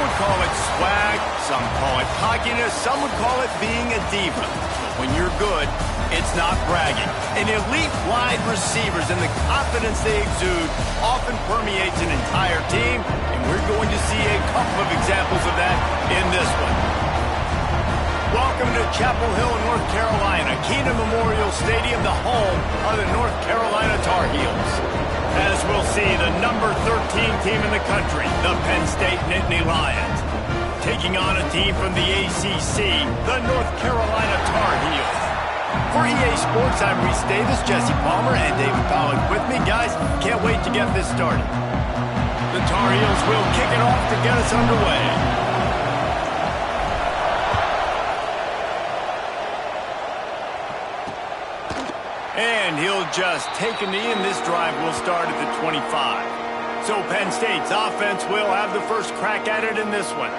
would call it swag, some call it cockiness, some would call it being a diva. But when you're good, it's not bragging. And elite wide receivers and the confidence they exude often permeates an entire team, and we're going to see a couple of examples of that in this one. Welcome to Chapel Hill, North Carolina, Keenan Memorial Stadium, the home of the North Carolina Tar Heels. As we'll see, the number 13 team in the country, the Penn State Nittany Lions, taking on a team from the ACC, the North Carolina Tar Heels. For EA Sports, I'm Reese Davis, Jesse Palmer, and David Pollack with me. Guys, can't wait to get this started. The Tar Heels will kick it off to get us underway. And he'll just take a knee, and this drive will start at the 25. So Penn State's offense will have the first crack at it in this one.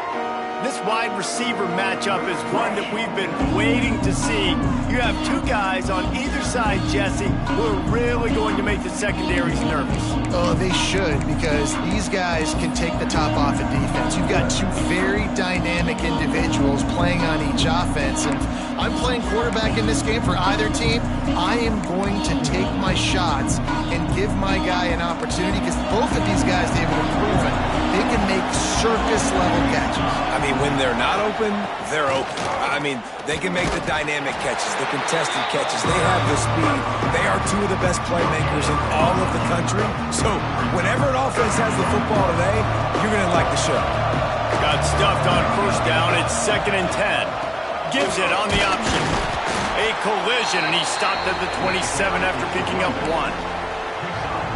This wide receiver matchup is one that we've been waiting to see. You have two guys on either side, Jesse, who are really going to make the secondaries nervous. Oh, they should, because these guys can take the top off of defense. You've got two very dynamic individuals playing on each offense, and I'm playing quarterback in this game for either team. I am going to take my shots and give my guy an opportunity, because both of these guys, they've been proven they can make circus-level catches. I mean, when they're not open, they're open. I mean, they can make the dynamic catches, the contested catches. They have the speed. They are two of the best playmakers in all of the country. So whenever an offense has the football today, you're going to like the show. Got stuffed on first down. It's 2nd and 10. Gives it on the option. A collision, and he stopped at the 27 after picking up one.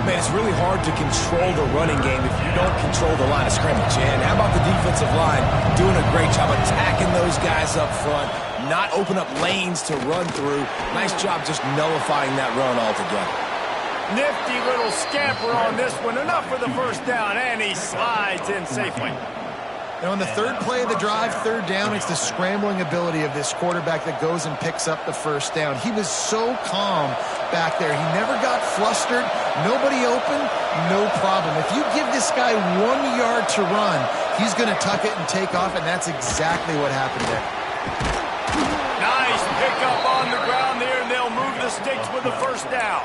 Man, it's really hard to control the running game if you don't control the line of scrimmage. And how about the defensive line doing a great job attacking those guys up front, not open up lanes to run through. Nice job just nullifying that run altogether. Nifty little scamper on this one. Enough for the first down, and he slides in safely. And on the third play of the drive, third down, it's the scrambling ability of this quarterback that goes and picks up the first down. He was so calm back there. He never got flustered. Nobody open, no problem. If you give this guy 1 yard to run, he's going to tuck it and take off, and that's exactly what happened there. Nice pickup on the ground there, and they'll move the sticks with the first down.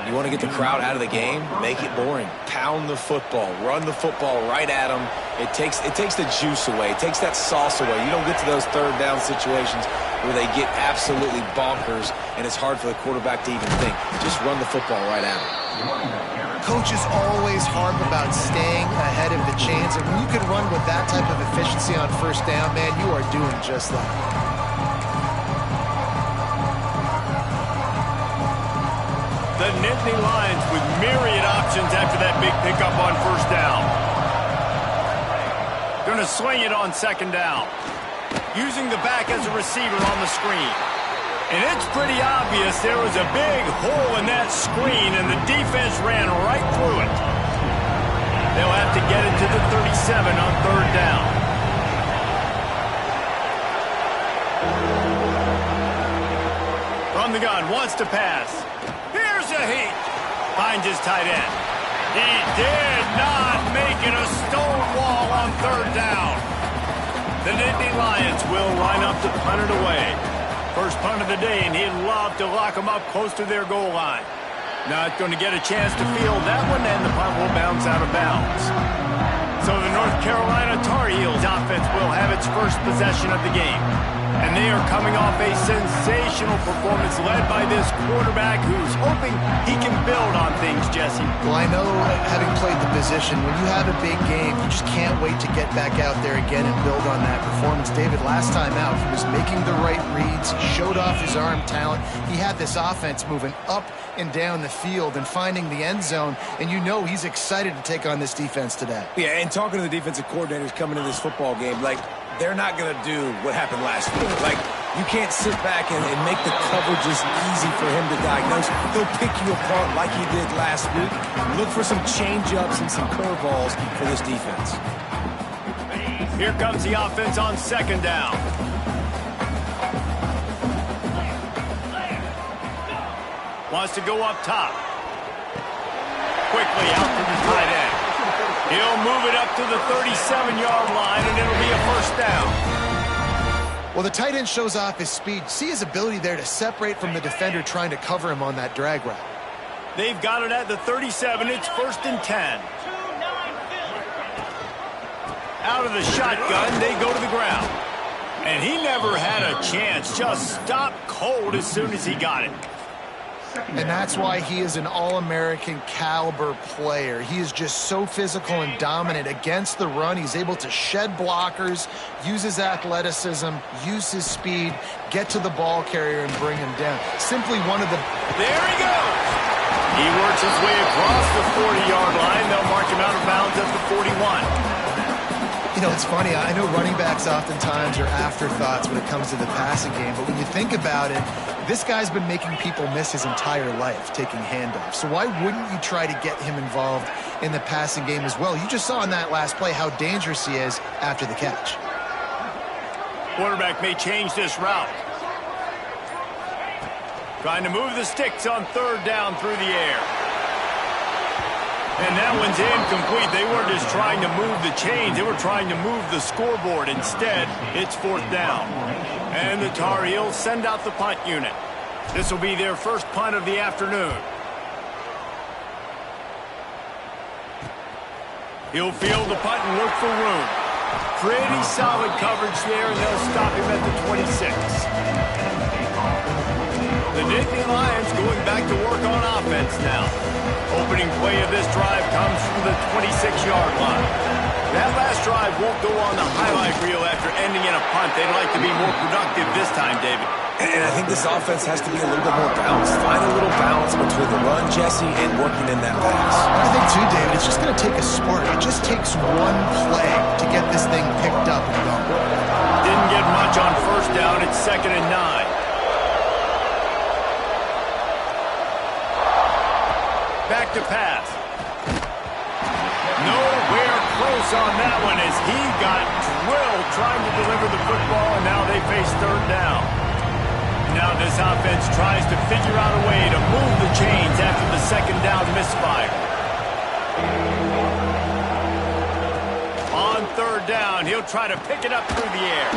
You want to get the crowd out of the game? Make it boring. Pound the football. Run the football right at them. It takes the juice away. It takes that sauce away. You don't get to those third down situations where they get absolutely bonkers, and it's hard for the quarterback to even think. Just run the football right at them. Coaches always harp about staying ahead of the chains, and when you can run with that type of efficiency on first down, man, you are doing just that. The Nittany Lions with myriad options after that big pickup on first down. Going to swing it on 2nd down. Using the back as a receiver on the screen. And it's pretty obvious there was a big hole in that screen, and the defense ran right through it. They'll have to get it to the 37 on 3rd down. From the gun, wants to pass. Here's a heat. Finds his tight end. He did not make it a stone wall on 3rd down. The Nittany Lions will line up to punt it away. First punt of the day, and he'd love to lock them up close to their goal line. Not going to get a chance to field that one, and the punt will bounce out of bounds. So the North Carolina Tar Heels offense will have its first possession of the game. And they are coming off a sensational performance led by this quarterback who's hoping he can build on things, Jesse. Well, I know, having played the position, when you have a big game, you just can't wait to get back out there again and build on that performance. David, last time out, he was making the right reads. He showed off his arm talent. He had this offense moving up and down the field and finding the end zone, and you know he's excited to take on this defense today. Yeah, and talking to the defensive coordinators coming into this football game, like, they're not going to do what happened last week. Like, you can't sit back and make the coverages easy for him to diagnose. He'll pick you apart like he did last week. Look for some change-ups and some curveballs for this defense. Here comes the offense on 2nd down. Wants to go up top. Quickly out to the tight end. He'll move it up to the 37-yard line, and it'll be a first down. Well, the tight end shows off his speed. See his ability there to separate from the defender trying to cover him on that drag route. They've got it at the 37. It's 1st and 10. Out of the shotgun, they go to the ground. And he never had a chance. Just stopped cold as soon as he got it. And that's why he is an All-American caliber player. He is just so physical and dominant against the run. He's able to shed blockers, use his athleticism, use his speed, get to the ball carrier and bring him down. Simply one of the... There he goes! He works his way across the 40-yard line. They'll mark him out of bounds at the 41. You know, it's funny. I know running backs oftentimes are afterthoughts when it comes to the passing game, but when you think about it, this guy's been making people miss his entire life taking handoffs. So why wouldn't you try to get him involved in the passing game as well? You just saw in that last play how dangerous he is after the catch. Quarterback may change this route. Trying to move the sticks on 3rd down through the air. And that one's incomplete. They weren't just trying to move the chains. They were trying to move the scoreboard. Instead, it's 4th down. And the Tar Heels send out the punt unit. This will be their first punt of the afternoon. He'll field the punt and look for room. Pretty solid coverage there, and they'll stop him at the 26. The Nittany Lions going back to work on offense now. Opening play of this drive comes from the 26-yard line. That last drive won't go on the highlight reel after ending in a punt. They'd like to be more productive this time, David. And I think this offense has to be a little bit more balanced. Find a little balance between the run, Jesse, and working in that pass. I think, too, David, it's just going to take a spark. It just takes one play to get this thing picked up and going. Didn't get much on 1st down. It's 2nd and 9. Back to pass. Nowhere close on that one as he got drilled trying to deliver the football, and now they face 3rd down. Now this offense tries to figure out a way to move the chains after the 2nd down misfire. On 3rd down, he'll try to pick it up through the air.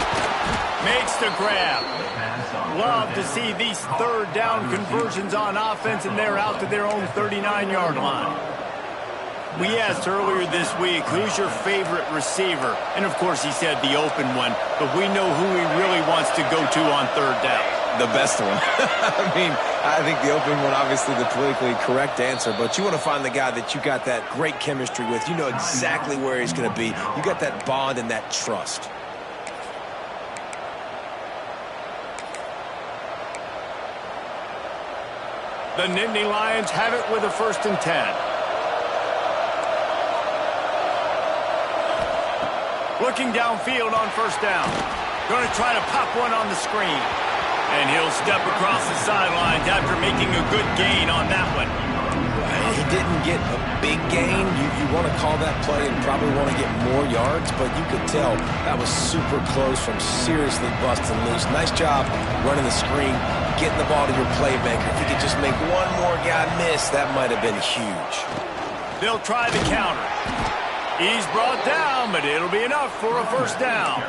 Makes the grab. Love to see these 3rd down conversions on offense, and they're out to their own 39-yard line. We asked earlier this week, who's your favorite receiver? And, of course, he said the open one, but we know who he really wants to go to on 3rd down. The best one. I mean, I think the open one, obviously the politically correct answer, but you want to find the guy that you got that great chemistry with. You know exactly where he's going to be. You got that bond and that trust. The Nittany Lions have it with a 1st and 10. Looking downfield on 1st down. Going to try to pop one on the screen. And he'll step across the sidelines after making a good gain on that one. Well, he didn't get a big gain. You want to call that play and probably want to get more yards, but you could tell that was super close from seriously busting loose. Nice job running the screen, getting the ball to your playmaker. If he could just make one more guy miss, that might have been huge. They'll try the counter. He's brought down, but it'll be enough for a 1st down.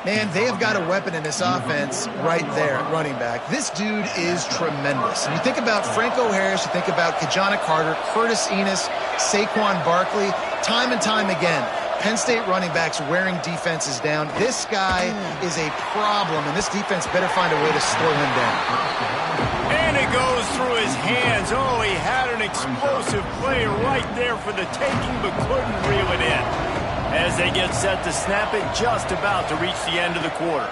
Man, they have got a weapon in this offense right there at running back. This dude is tremendous. And you think about Franco Harris, you think about Kajana Carter, Curtis Enos, Saquon Barkley, time and time again, Penn State running backs wearing defenses down. This guy is a problem, and this defense better find a way to slow him down. And it goes through his hands. Oh, he had an explosive play right there for the taking, but couldn't reel it in. As they get set to snap it, just about to reach the end of the quarter.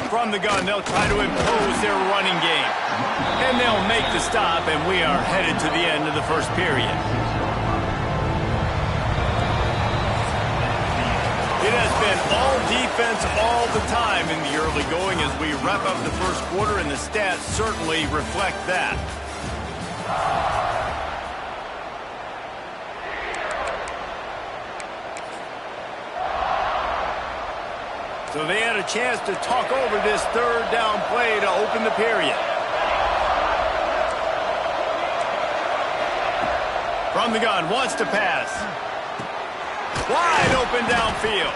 From the gun, they'll try to impose their running game. And they'll make the stop, and we are headed to the end of the 1st period. It has been all defense all the time in the early going as we wrap up the 1st quarter, and the stats certainly reflect that. So they had a chance to talk over this 3rd down play to open the period. From the gun, wants to pass. Wide open downfield.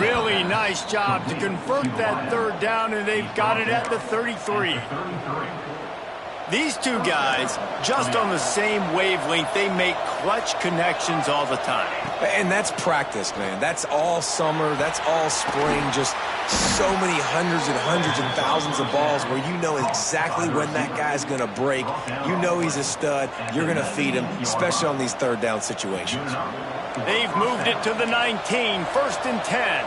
Really nice job to convert that third down, and they've got it at the 33. These two guys, just on the same wavelength, they make clutch connections all the time. And that's practice, man. That's all summer. That's all spring. Just so many hundreds and thousands of balls where you know exactly when that guy's going to break. You know he's a stud. You're going to feed him, especially on these third down situations. They've moved it to the 19, 1st and 10.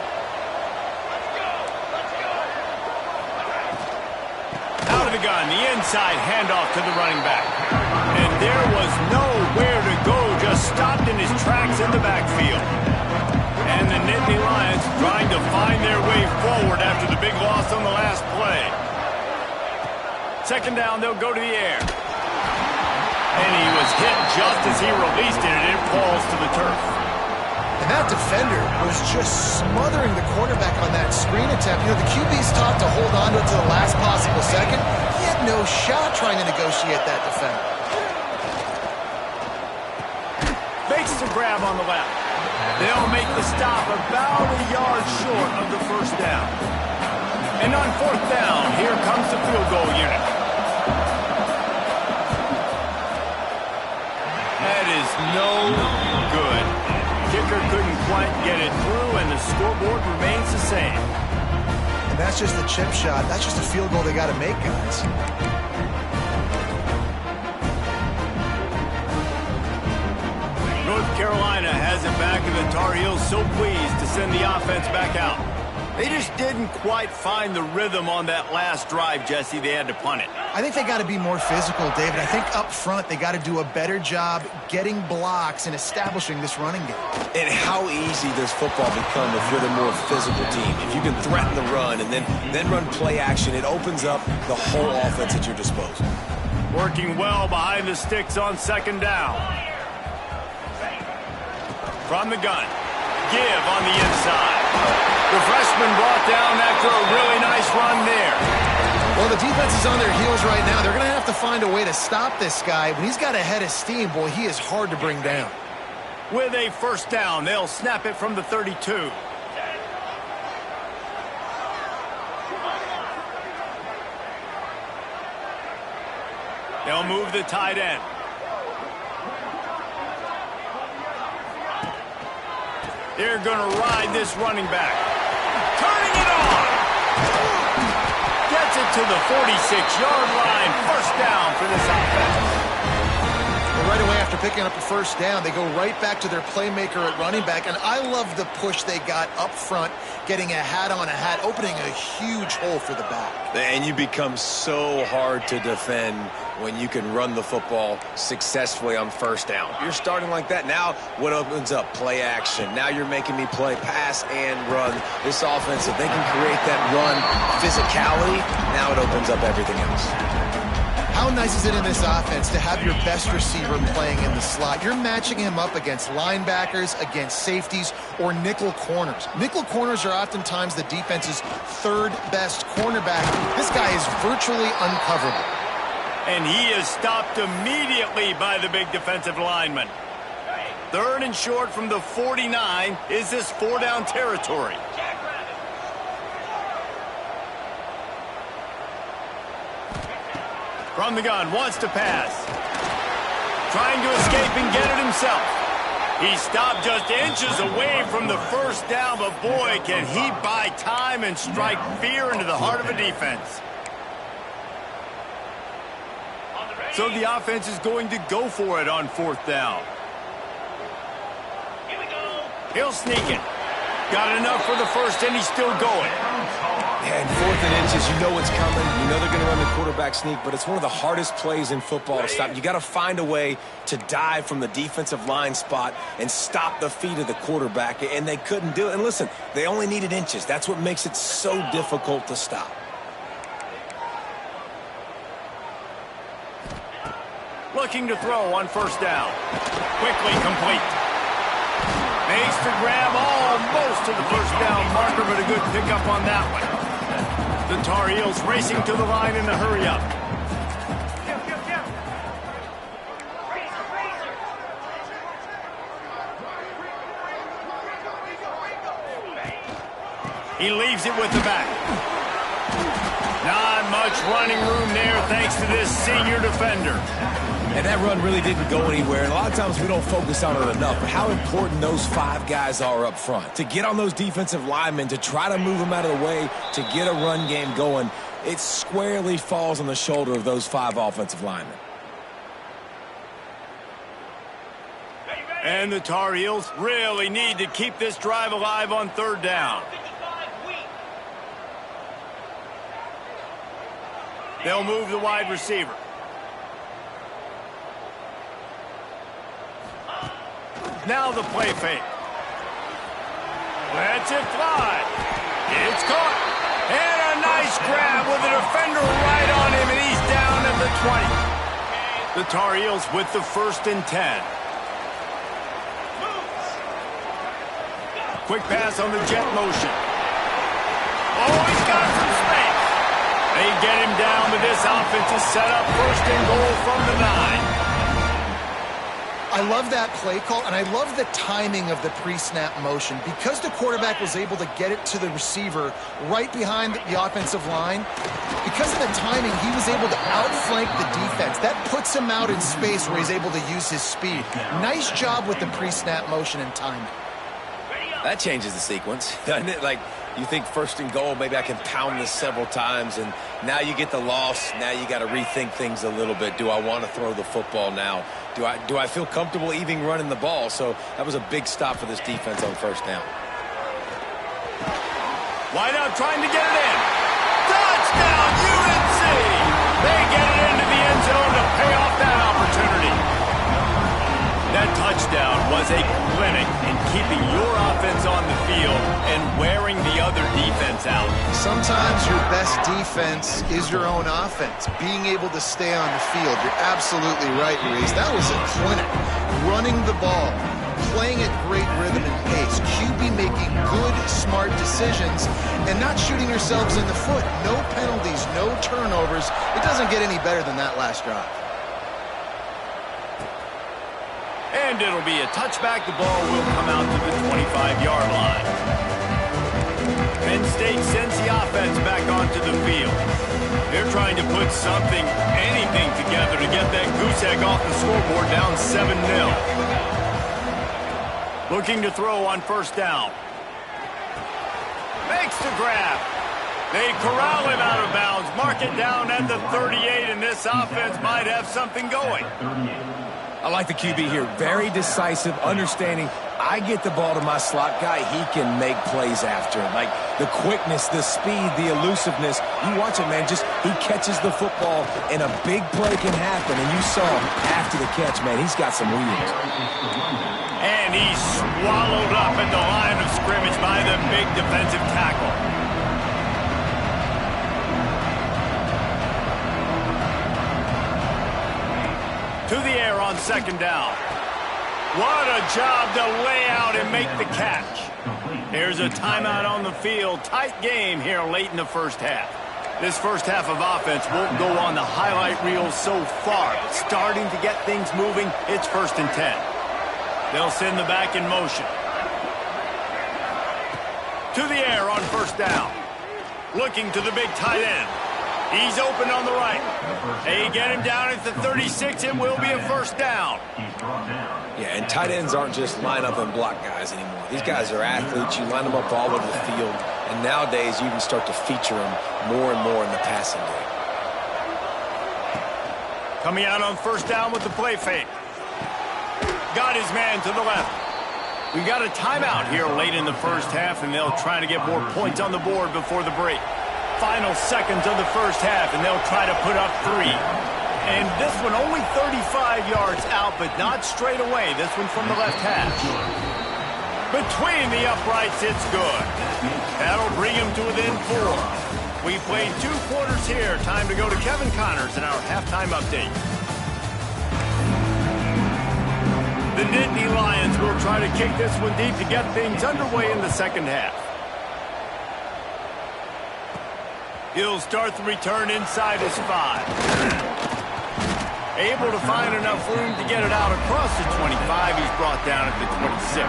Out of the gun, the inside handoff to the running back. And there was nowhere to go, just stopped in his tracks in the backfield. And the Nittany Lions trying to find their way forward after the big loss on the last play. 2nd down, they'll go to the air. And he was hit just as he released it, and it falls to the turf. And that defender was just smothering the quarterback on that screen attempt. You know, the QB's taught to hold on to it to the last possible second. He had no shot trying to negotiate that defender. Fakes the grab on the left. They'll make the stop about a yard short of the 1st down. And on 4th down, here comes the field goal unit. That is no good. Kicker couldn't quite get it through, and the scoreboard remains the same. And that's just the chip shot. That's just a field goal they got to make, guys. North Carolina has it back, and the Tar Heels so pleased to send the offense back out. They just didn't quite find the rhythm on that last drive, Jesse. They had to punt it. I think they got to be more physical, David. I think up front they got to do a better job getting blocks and establishing this running game. And how easy does football become if you're the more physical team? If you can threaten the run and then run play action, it opens up the whole offense at your disposal. Working well behind the sticks on 2nd down. From the gun. Give on the inside. The freshman brought down after a really nice run there. Well, the defense is on their heels right now. They're going to have to find a way to stop this guy. When he's got a head of steam, boy, he is hard to bring down. With a 1st down, they'll snap it from the 32. They'll move the tight end. They're going to ride this running back. Turning it on. Gets it to the 46-yard line. 1st down for this offense. Well, right away after picking up a 1st down, they go right back to their playmaker at running back. And I love the push they got up front, getting a hat on a hat, opening a huge hole for the back. And you become so hard to defend when you can run the football successfully on 1st down. You're starting like that. Now what opens up? Play action. Now you're making me play pass and run. This offense, if they can create that run physicality, now it opens up everything else. How nice is it in this offense to have your best receiver playing in the slot? You're matching him up against linebackers, against safeties, or nickel corners. Nickel corners are oftentimes the defense's 3rd best cornerback. This guy is virtually uncoverable. And he is stopped immediately by the big defensive lineman. 3rd and short from the 49. Is this 4-down territory? From the gun, wants to pass. Trying to escape and get it himself. He stopped just inches away from the 1st down, but boy, can he buy time and strike fear into the heart of a defense. So the offense is going to go for it on 4th down. Here we go. He'll sneak it. Got enough for the 1st, and he's still going. Yeah, and 4th and inches, you know what's coming. You know they're going to run the quarterback sneak, but it's one of the hardest plays in football to stop. You got to find a way to dive from the defensive line spot and stop the feet of the quarterback, and they couldn't do it. And listen, they only needed inches. That's what makes it so difficult to stop. Looking to throw on 1st down. Quickly complete. Makes the grab almost to the 1st down marker, but a good pickup on that one. The Tar Heels racing to the line in the hurry-up. He leaves it with the back. Not much running room there thanks to this senior defender. And that run really didn't go anywhere. And a lot of times we don't focus on it enough. But how important those 5 guys are up front. To get on those defensive linemen, to try to move them out of the way, to get a run game going, it squarely falls on the shoulder of those 5 offensive linemen. And the Tar Heels really need to keep this drive alive on 3rd down. They'll move the wide receiver. Now the play fake. Lets it fly. It's caught. And a nice grab with a defender right on him, and he's down at the 20. The Tar Heels with the 1st and 10. Quick pass on the jet motion. Oh, he's got some space. They get him down with this offensive setup. 1st and goal from the 9. I love that play call, and I love the timing of the pre-snap motion. Because the quarterback was able to get it to the receiver right behind the offensive line, because of the timing, he was able to outflank the defense. That puts him out in space where he's able to use his speed. Nice job with the pre-snap motion and timing. That changes the sequence, doesn't it? Like, you think 1st and goal, maybe I can pound this several times, and now you get the loss. Now you got to rethink things a little bit. Do I want to throw the football now? Do I feel comfortable even running the ball? So that was a big stop for this defense on 1st down. Wide out trying to get it in. Touchdown, UNC! They get it into the end zone to pay off that opportunity. That touchdown was a clinic in keeping your offense on the field and wearing the other defense out. Sometimes your best defense is your own offense, being able to stay on the field. You're absolutely right, Reese. That was a clinic. Running the ball, playing at great rhythm and pace, QB making good, smart decisions, and not shooting yourselves in the foot. No penalties, no turnovers. It doesn't get any better than that last drive. And it'll be a touchback. The ball will come out to the 25-yard line. Penn State sends the offense back onto the field. They're trying to put something, anything together to get that goose egg off the scoreboard down 7-0. Looking to throw on 1st down. Makes the grab. They corral him out of bounds. Mark it down at the 38, and this offense might have something going. I like the QB here. Very decisive, understanding I get the ball to my slot guy, he can make plays after it. Like the quickness, the speed, the elusiveness. You watch it, man. Just he catches the football, and a big play can happen. And you saw after the catch, man, he's got some wheels. And he's swallowed up at the line of scrimmage by the big defensive tackle. To the air on 2nd down. What a job to lay out and make the catch. There's a timeout on the field. Tight game here late in the 1st half. This 1st half of offense won't go on the highlight reel so far. Starting to get things moving, it's 1st and 10. They'll send the back in motion. To the air on 1st down. Looking to the big tight end. He's open on the right. They get him down at the 36. It will be a 1st down. Yeah, and tight ends aren't just line up and block guys anymore. These guys are athletes. You line them up all over the field. And nowadays, you can start to feature them more and more in the passing game. Coming out on 1st down with the play fake. Got his man to the left. We've got a timeout here late in the 1st half, and they'll try to get more points on the board before the break. Final seconds of the 1st half, and they'll try to put up 3. And this one only 35 yards out, but not straight away. This one from the left hash. Between the uprights, it's good. That'll bring him to within 4. We played 2 quarters here. Time to go to Kevin Connors in our halftime update. The Nittany Lions will try to kick this one deep to get things underway in the 2nd half. He'll start the return inside his 5. Able to find enough room to get it out across the 25. He's brought down at the 26.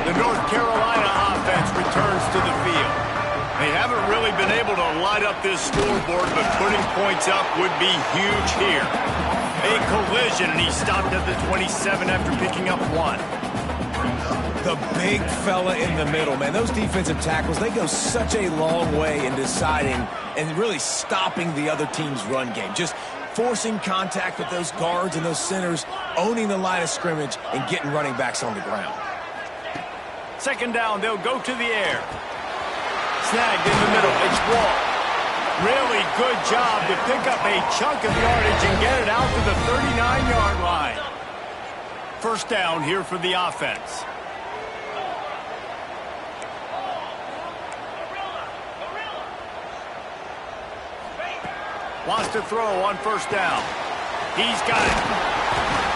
The North Carolina offense returns to the field. They haven't really been able to light up this scoreboard, but putting points up would be huge here. A collision, and he stopped at the 27 after picking up 1. The big fella in the middle, man. Those defensive tackles, they go such a long way in deciding and really stopping the other team's run game. Just forcing contact with those guards and those centers, owning the line of scrimmage, and getting running backs on the ground. Second down, they'll go to the air. Snagged in the middle, it's Wall. Really good job to pick up a chunk of yardage and get it out to the 39-yard line. First down here for the offense. Wants to throw on first down. He's got it.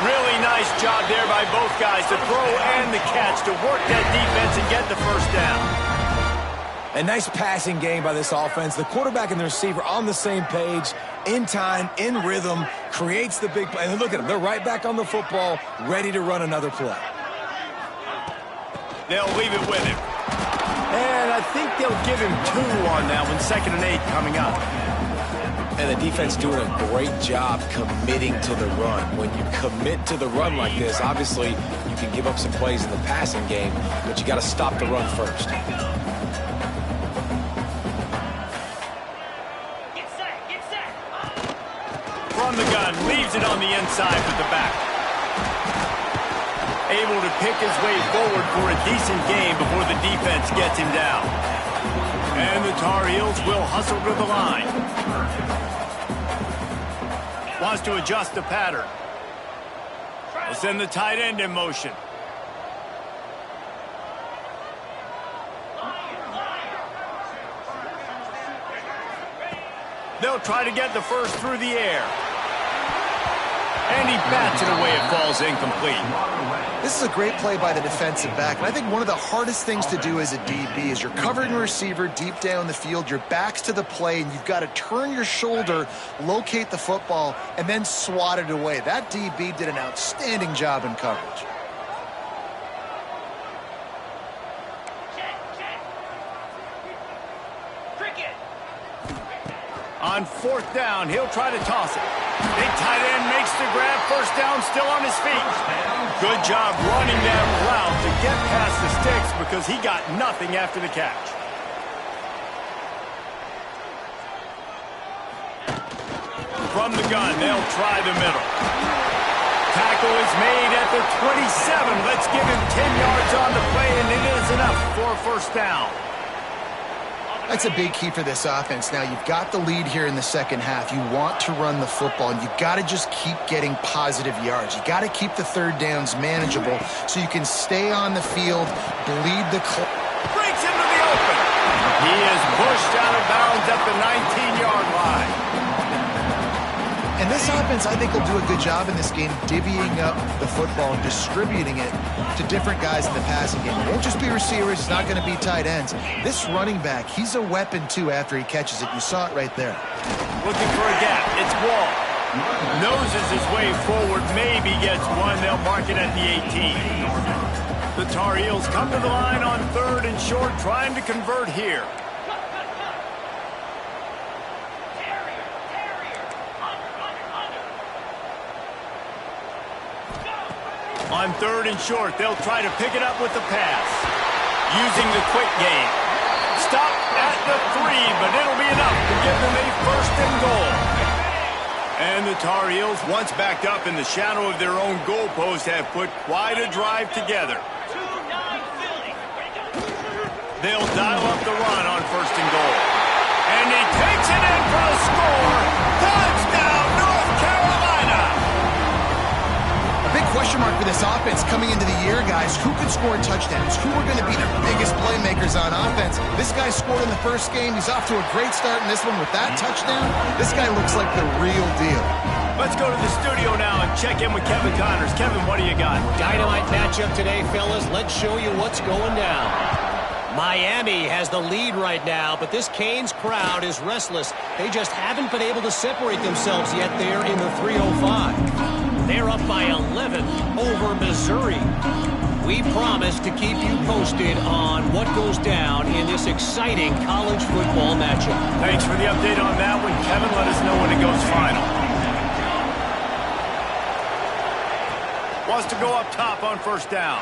Really nice job there by both guys to throw and the catch to work that defense and get the first down. A nice passing game by this offense. The quarterback and the receiver on the same page, in time, in rhythm, creates the big play. And look at them. They're right back on the football, ready to run another play. They'll leave it with him. And I think they'll give him 2 on that one. 2nd and 8 coming up. And the defense doing a great job committing to the run. When you commit to the run like this, obviously you can give up some plays in the passing game, but you got to stop the run first. From the gun, leaves it on the inside with the back. Able to pick his way forward for a decent game before the defense gets him down. And the Tar Heels will hustle to the line. Wants to adjust the pattern. We'll send the tight end in motion. They'll try to get the first through the air. And he bats it away. It falls incomplete. This is a great play by the defensive back, and I think one of the hardest things to do as a DB is you're covering a receiver deep down the field, your back's to the play, and you've got to turn your shoulder, locate the football, and then swat it away. That DB did an outstanding job in coverage. On 4th down, he'll try to toss it. Big tight end makes the grab. First down, still on his feet. Good job running that route to get past the sticks because he got nothing after the catch. From the gun, they'll try the middle. Tackle is made at the 27. Let's give him 10 yards on the play, and it is enough for a first down. That's a big key for this offense. Now, you've got the lead here in the second half. You want to run the football, and you've got to just keep getting positive yards. You got to keep the third downs manageable so you can stay on the field, bleed the clock. Breaks into the open. He is pushed out of bounds at the 19-yard line. And this offense, I think, will do a good job in this game divvying up the football and distributing it to different guys in the passing game. It won't just be receivers. It's not going to be tight ends. This running back, he's a weapon, too, after he catches it. You saw it right there. Looking for a gap. It's Wall. Noses his way forward. Maybe gets one. They'll mark it at the 18. The Tar Heels come to the line on 3rd and short, trying to convert here. On 3rd and short, they'll try to pick it up with the pass. Using the quick game. Stop at the 3, but it'll be enough to give them a 1st and goal. And the Tar Heels, once backed up in the shadow of their own goalpost, have put quite a drive together. They'll dial up the run on 1st and goal. And he takes it in for a score. Touchdown, North Carolina! A big question mark for this offense coming into the year, guys. Who could score touchdowns? Who are going to be the biggest playmakers on offense? This guy scored in the first game. He's off to a great start in this one with that touchdown. This guy looks like the real deal. Let's go to the studio now and check in with Kevin Connors. Kevin, what do you got? Dynamite matchup today, fellas. Let's show you what's going down. Miami has the lead right now, but this Canes crowd is restless. They just haven't been able to separate themselves yet there in the 305. They're up by 11 over Missouri. We promise to keep you posted on what goes down in this exciting college football matchup. Thanks for the update on that one, Kevin. Let us know when it goes final. Wants to go up top on first down.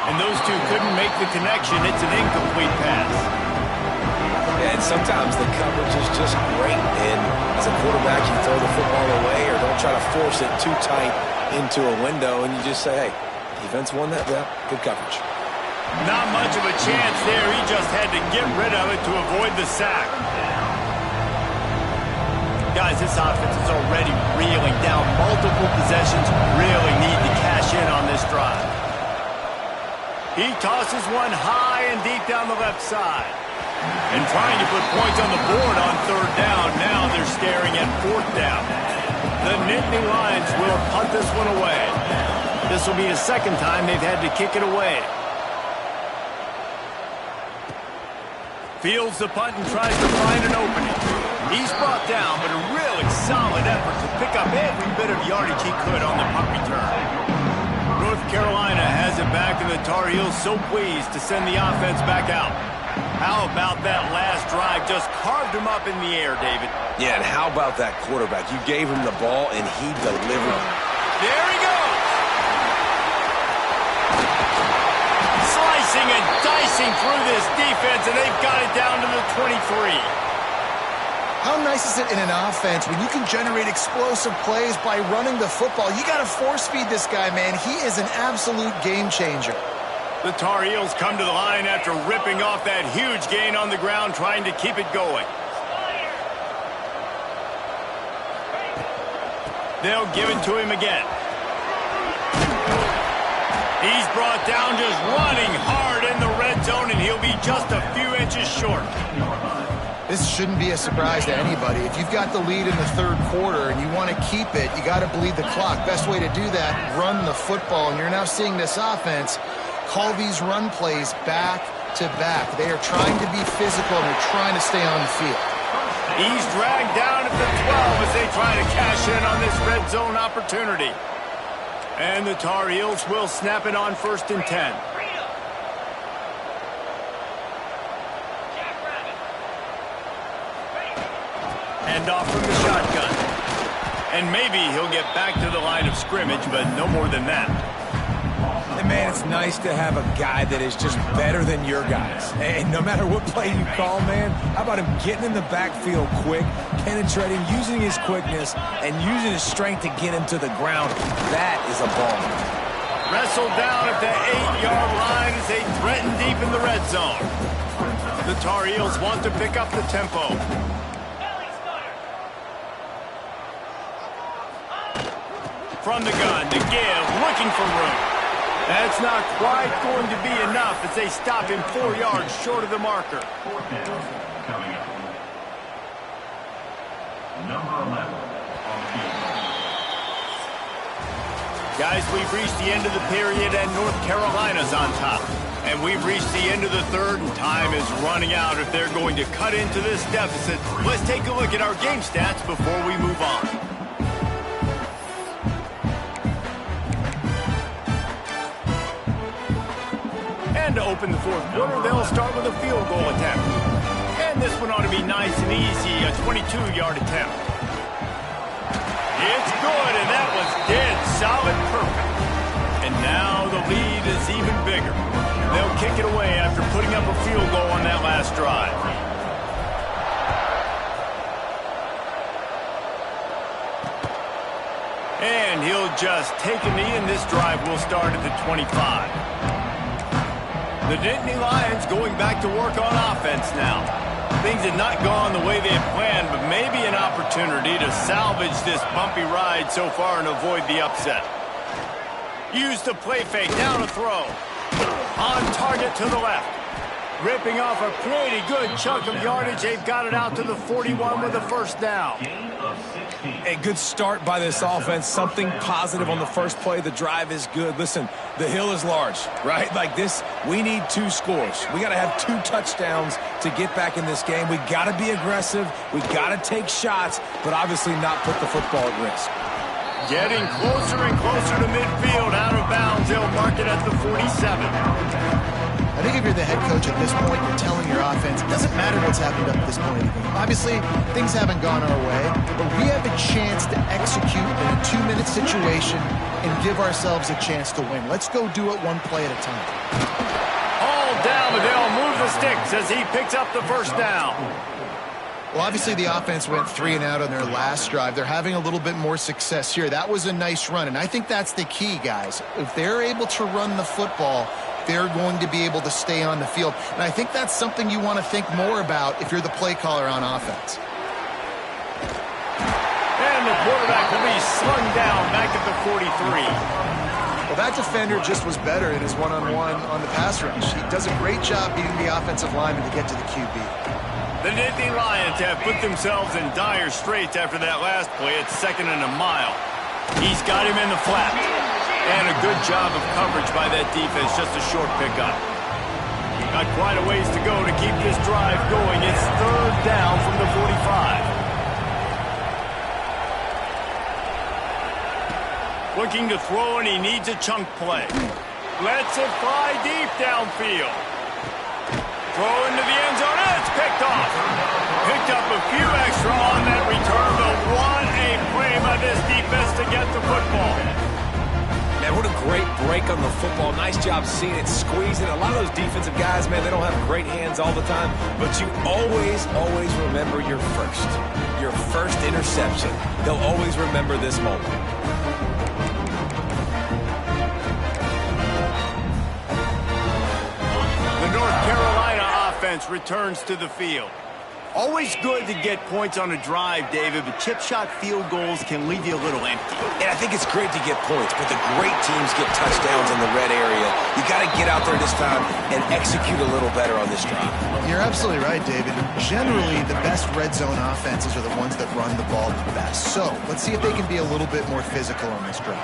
And those two couldn't make the connection. It's an incomplete pass. And sometimes the coverage is just great. And as a quarterback, you throw the football away or don't try to force it too tight into a window, and you just say, hey, defense won that. Yeah, good coverage. Not much of a chance there. He just had to get rid of it to avoid the sack. Guys, this offense is already reeling down. Multiple possessions, really need to cash in on this drive. He tosses one high and deep down the left side. And trying to put points on the board on third down. Now they're staring at fourth down. The Nittany Lions will punt this one away. This will be the second time they've had to kick it away. Fields the punt and tries to find an opening. He's brought down, but a really solid effort to pick up every bit of yardage he could on the punt return. North Carolina has it back, and the Tar Heels so pleased to send the offense back out. How about that last drive? Just carved him up in the air, David. Yeah, and how about that quarterback? You gave him the ball, and he delivered. There he goes! Slicing and dicing through this defense, and they've got it down to the 23. How nice is it in an offense when you can generate explosive plays by running the football? You got to force feed this guy, man. He is an absolute game changer. The Tar Heels come to the line after ripping off that huge gain on the ground, trying to keep it going. They'll give it to him again. He's brought down just running hard in the red zone, and he'll be just a few inches short. This shouldn't be a surprise to anybody. If you've got the lead in the third quarter and you want to keep it, you got to bleed the clock. Best way to do that, run the football. And you're now seeing this offense call these run plays back to back. They are trying to be physical, and they're trying to stay on the field. He's dragged down at the 12 as they try to cash in on this red zone opportunity. And the Tar Heels will snap it on 1st and 10. Hand off from the shotgun. And maybe he'll get back to the line of scrimmage, but no more than that. And man, it's nice to have a guy that is just better than your guys. And no matter what play you call, man, how about him getting in the backfield quick, penetrating, using his quickness, and using his strength to get him to the ground. That is a ball. Wrestled down at the 8-yard line as they threaten deep in the red zone. The Tar Heels want to pick up the tempo. From the gun to give, looking for room. That's not quite going to be enough as they stop him 4 yards short of the marker. Coming up. Number 11 on the field. Guys, we've reached the end of the period and North Carolina's on top. And we've reached the end of the third and time is running out if they're going to cut into this deficit. Let's take a look at our game stats before we move on. And to open the fourth quarter, they'll start with a field goal attempt. And this one ought to be nice and easy, a 22-yard attempt. It's good, and that was dead solid perfect. And now the lead is even bigger. They'll kick it away after putting up a field goal on that last drive. And he'll just take a knee, and this drive will start at the 25. The Nittany Lions going back to work on offense now. Things had not gone the way they had planned, but maybe an opportunity to salvage this bumpy ride so far and avoid the upset. Use the play fake, down a throw. On target to the left. Ripping off a pretty good chunk of yardage. They've got it out to the 41 with a first down. A good start by this offense. Something positive on the first play. The drive is good. Listen, the hill is large, right? Like this, we need 2 scores. We got to have 2 touchdowns to get back in this game. We got to be aggressive. We got to take shots, but obviously not put the football at risk. Getting closer and closer to midfield, out of bounds. They'll mark it at the 47. I think if you're the head coach at this point, you're telling your offense, it doesn't matter what's happened up to this point in the game. Obviously, things haven't gone our way, but we have a chance to execute in a 2-minute situation and give ourselves a chance to win. Let's go do it one play at a time. All down, but they'll move the sticks as he picks up the first down. Well, obviously, the offense went 3 and out on their last drive. They're having a little bit more success here. That was a nice run, and I think that's the key, guys. If they're able to run the football, they're going to be able to stay on the field. And I think that's something you want to think more about if you're the play caller on offense. And the quarterback will be slung down back at the 43. Well, that defender just was better in his one-on-one on the pass rush. He does a great job beating the offensive lineman to get to the QB. The Nittany Lions have put themselves in dire straits after that last play. It's 2nd and a mile. He's got him in the flat. And a good job of coverage by that defense, just a short pickup. Got quite a ways to go to keep this drive going. It's 3rd down from the 45. Looking to throw, and he needs a chunk play. Lets it fly deep downfield. Throw into the end zone, and it's picked off. Picked up a few extra on that return, but what a play by this defense to get the football. Man, what a great break on the football. Nice job seeing it, squeezing. A lot of those defensive guys, man, they don't have great hands all the time, but you always, always remember your first interception. They'll always remember this moment. The North Carolina offense returns to the field. Always good to get points on a drive, David, but chip shot field goals can leave you a little empty. And I think it's great to get points, but the great teams get touchdowns in the red area. You got to get out there this time and execute a little better on this drive. You're absolutely right, David. Generally, the best red zone offenses are the ones that run the ball the best. So let's see if they can be a little bit more physical on this drive.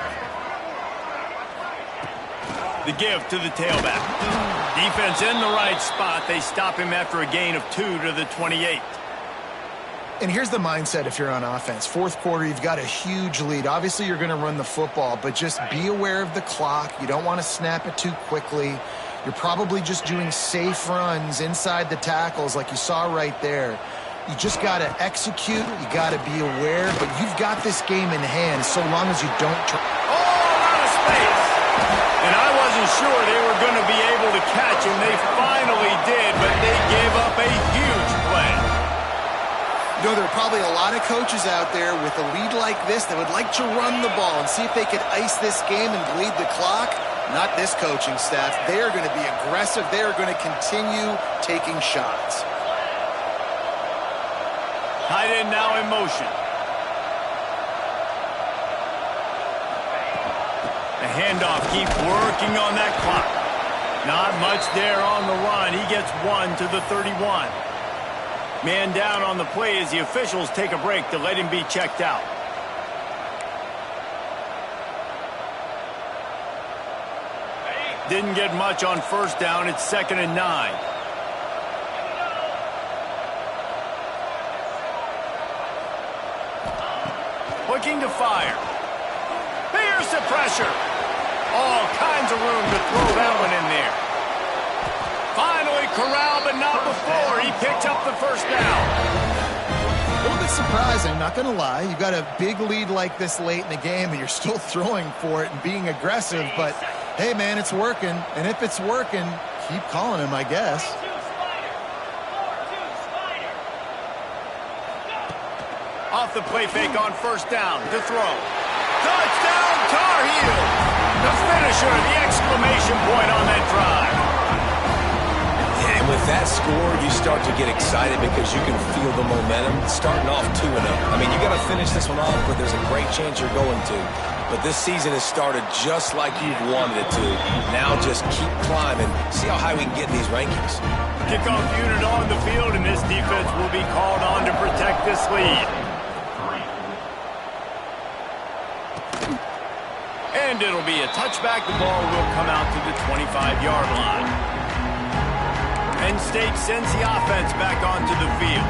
The give to the tailback. Defense in the right spot. They stop him after a gain of 2 to the 28. And here's the mindset if you're on offense. 4th quarter, you've got a huge lead. Obviously, you're going to run the football, but just be aware of the clock. You don't want to snap it too quickly. You're probably just doing safe runs inside the tackles like you saw right there. You just got to execute. You got to be aware, but you've got this game in hand so long as you don't try. Oh, out of space. And I wasn't sure they were going to be able to catch him. They finally did, but they gave up a huge play. You know, there are probably a lot of coaches out there with a lead like this that would like to run the ball and see if they could ice this game and bleed the clock. Not this coaching staff. They are going to be aggressive. They are going to continue taking shots. Tight end now in motion. The handoff keeps working on that clock. Not much there on the run. He gets 1 to the 31. Man down on the play as the officials take a break to let him be checked out. Didn't get much on first down. It's 2nd and 9. Looking to fire. Fierce the pressure. All kinds of room to throw that one in there. Finally corralled, but not before. He picks up the first down. A little bit surprising, not going to lie. You've got a big lead like this late in the game, and you're still throwing for it and being aggressive. But, hey, man, it's working. And if it's working, keep calling him, I guess. Off the play fake on first down to throw. Touchdown, Tarheels! The finisher, the exclamation point on that drive. And with that score, you start to get excited because you can feel the momentum starting off 2-0. I mean, you got to finish this one off, but there's a great chance you're going to. but this season has started just like you've wanted it to. Now just keep climbing. See how high we can get in these rankings. Kickoff unit on the field, and this defense will be called on to protect this lead. And it'll be a touchback. The ball will come out to the 25-yard line. Penn State sends the offense back onto the field.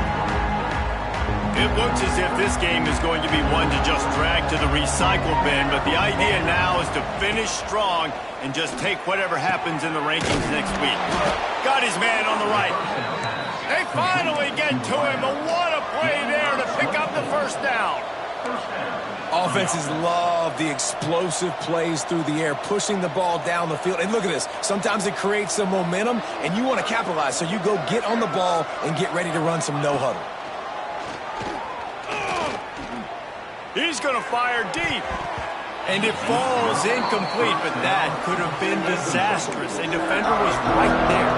It looks as if this game is going to be one to just drag to the recycle bin, but the idea now is to finish strong and just take whatever happens in the rankings next week. Got his man on the right. They finally get to him, but what a play there to pick up the first down. Offenses love the explosive plays through the air, pushing the ball down the field. And look at this. Sometimes it creates some momentum, and you want to capitalize. So you go get on the ball and get ready to run some no-huddle. He's going to fire deep. And it falls incomplete, but that could have been disastrous. A defender was right there.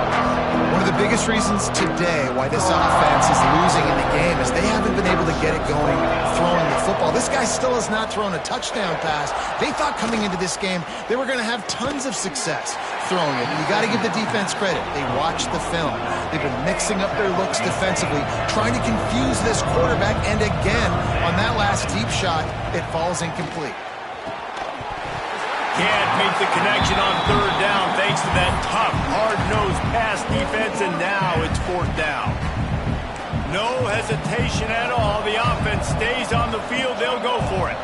One of the biggest reasons today why this offense is losing in the game is they haven't been able to get it going throwing the football. This guy still has not thrown a touchdown pass. They thought coming into this game they were going to have tons of success throwing it. You got to give the defense credit. They watched the film. They've been mixing up their looks defensively, trying to confuse this quarterback, and again, on that last deep shot, it falls incomplete. Can't make the connection on third down thanks to that tough, hard-nosed pass defense, and now it's fourth down. No hesitation at all. The offense stays on the field. They'll go for it.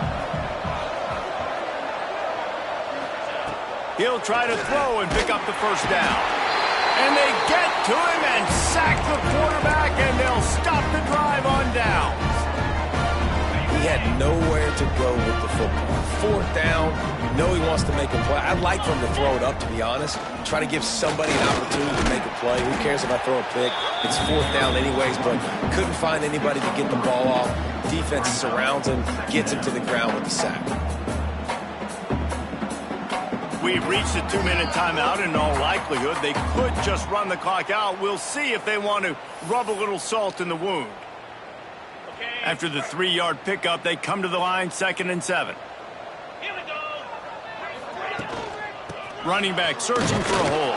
He'll try to throw and pick up the first down. And they get to him and sack the quarterback, and they'll stop the drive on downs. He had nowhere to go with the football. Fourth down, you know he wants to make a play. I'd like for him to throw it up, to be honest. Try to give somebody an opportunity to make a play. Who cares if I throw a pick? It's fourth down anyways, but couldn't find anybody to get the ball off. Defense surrounds him, gets him to the ground with the sack. We've reached a 2-minute timeout. In all likelihood, they could just run the clock out. We'll see if they want to rub a little salt in the wound. After the 3-yard pickup, they come to the line, 2nd and 7. Here we go. Running back searching for a hole.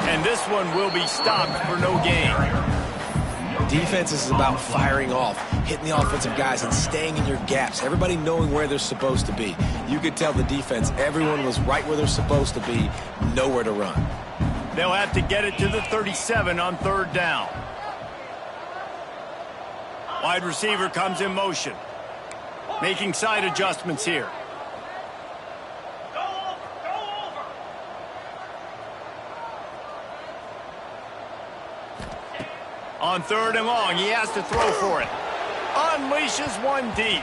And this one will be stopped for no gain. Defense is about firing off, hitting the offensive guys and staying in your gaps. Everybody knowing where they're supposed to be. You could tell the defense, everyone was right where they're supposed to be, nowhere to run. They'll have to get it to the 37 on third down. Wide receiver comes in motion. Making side adjustments here. Go over. On third and long, he has to throw for it. Unleashes one deep.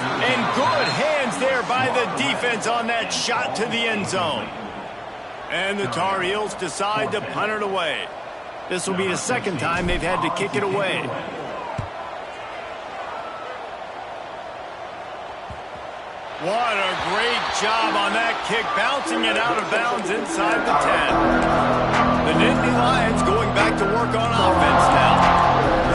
And good hands there by the defense on that shot to the end zone. And the Tar Heels decide to punt it away. This will be the second time they've had to kick it away. What a great job on that kick, bouncing it out of bounds inside the 10. The Nittany Lions going back to work on offense now.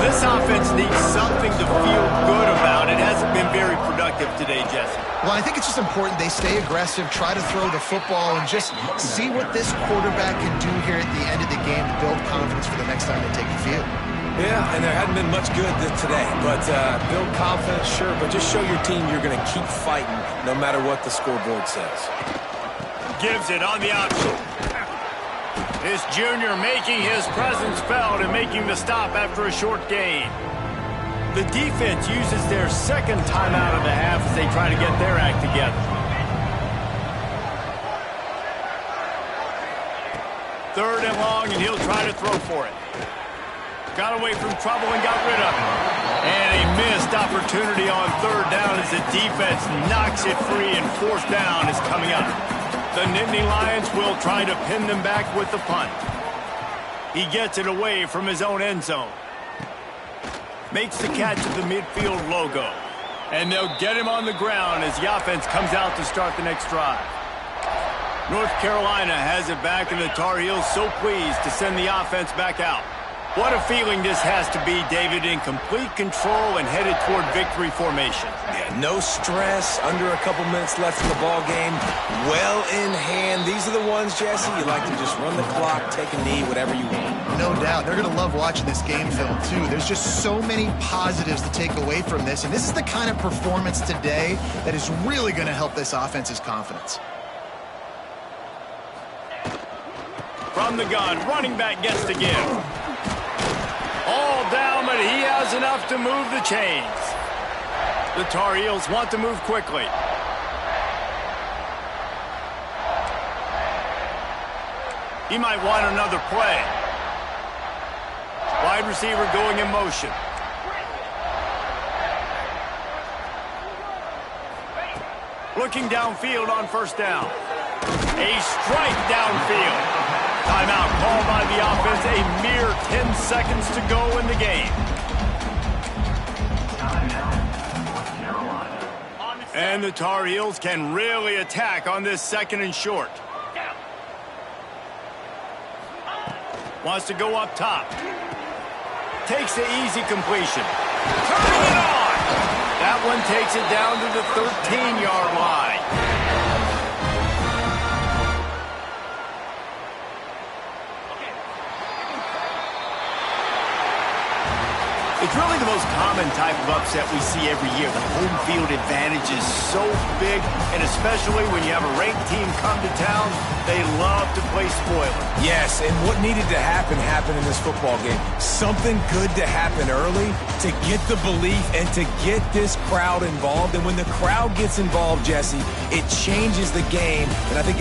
This offense needs something to feel good about. It hasn't been very productive today, Jesse. Well, I think it's just important they stay aggressive, try to throw the football, and just see what this quarterback can do here at the end of the game to build confidence for the next time they take the field. Yeah, and there hadn't been much good today. But build confidence, sure, but just show your team you're going to keep fighting no matter what the scoreboard says. Gives it on the option. This junior making his presence felt and making the stop after a short gain. The defense uses their second timeout of the half as they try to get their act together. Third and long, and he'll try to throw for it. Got away from trouble and got rid of it. And a missed opportunity on third down as the defense knocks it free, and fourth down is coming up. The Nittany Lions will try to pin them back with the punt. He gets it away from his own end zone. Makes the catch at the midfield logo. And they'll get him on the ground as the offense comes out to start the next drive. North Carolina has it back, and the Tar Heels so pleased to send the offense back out. What a feeling this has to be, David, in complete control and headed toward victory formation. Yeah, no stress, under a couple minutes left in the ball game, well in hand. These are the ones, Jesse, you like to just run the clock, take a knee, whatever you want. No doubt. They're going to love watching this game film, too. There's just so many positives to take away from this, and this is the kind of performance today that is really going to help this offense's confidence. From the gun, running back gets to give. All down, but he has enough to move the chains. The Tarheels want to move quickly. He might want another play. Wide receiver going in motion. Looking downfield on first down. A strike downfield. Timeout called by the offense. A mere 10 seconds to go in the game. And the Tar Heels can really attack on this 2nd and short. Wants to go up top. Takes the easy completion. Turning it on. That one takes it down to the 13-yard line. It's really the most common type of upset we see every year. The home field advantage is so big, and especially when you have a ranked team come to town, they love to play spoiler. Yes, and what needed to happen happened in this football game. Something good to happen early to get the belief and to get this crowd involved. And when the crowd gets involved, Jesse, it changes the game. And I think